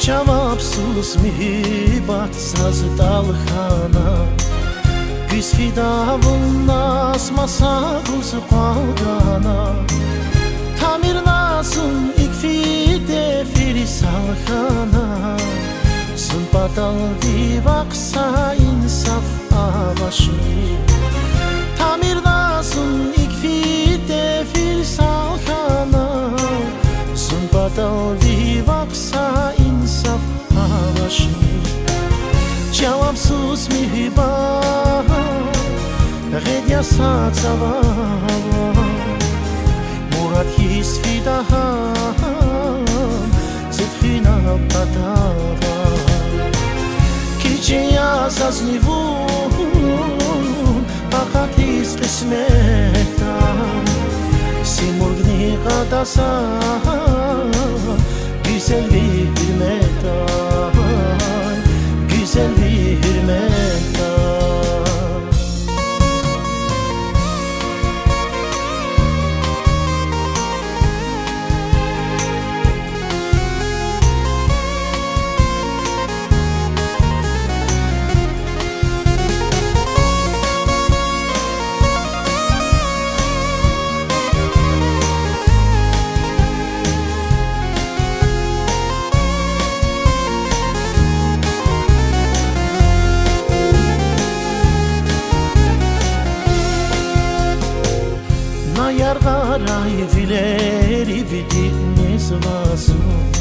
Cevapsız mühibbat sazı dalxana Güz fidavın asmasa kuzu qalgana Tamirlasın ikfide firi salxana Sunpatal divaqsa insaf avaşını Tamirlasın ikfide firi salxana Sunpatal divaqsa insaf avaşını Cevapsız mühibbat G'edya satsava Murat his fidaham Zedkhina patava Kicheya saznivun Fakat his kısmetten Simurgni qadasa Güzel bir hürmetten Güzel bir hürmetten Yargaray vileri vidiniz vazum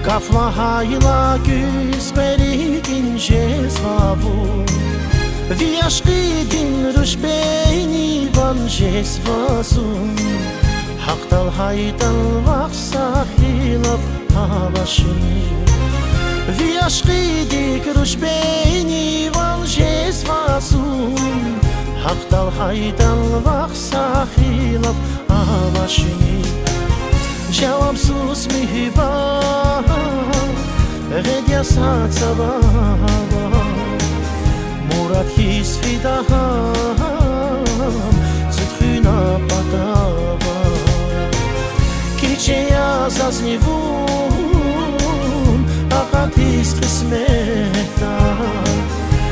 Kafla hayla güzberikin jezvavu Viashqidin rushbeni van jezvazum Haqtal haytal vaqsa hilaf havashini Viashqidik rushbeni van jezvazum Haqtal haytal vaqsa hilaf avaşini Cevapsız mühibbat G'edya satsava Murat his fidaham Zedkhina patava Kicheya zaznivun Fakat his kısmetten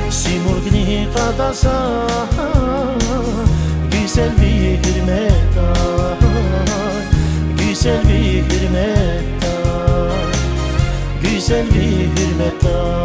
Simurgni qadasa Güzel bir hürmetten Güzel bir hürmetten Güzel bir hürmetten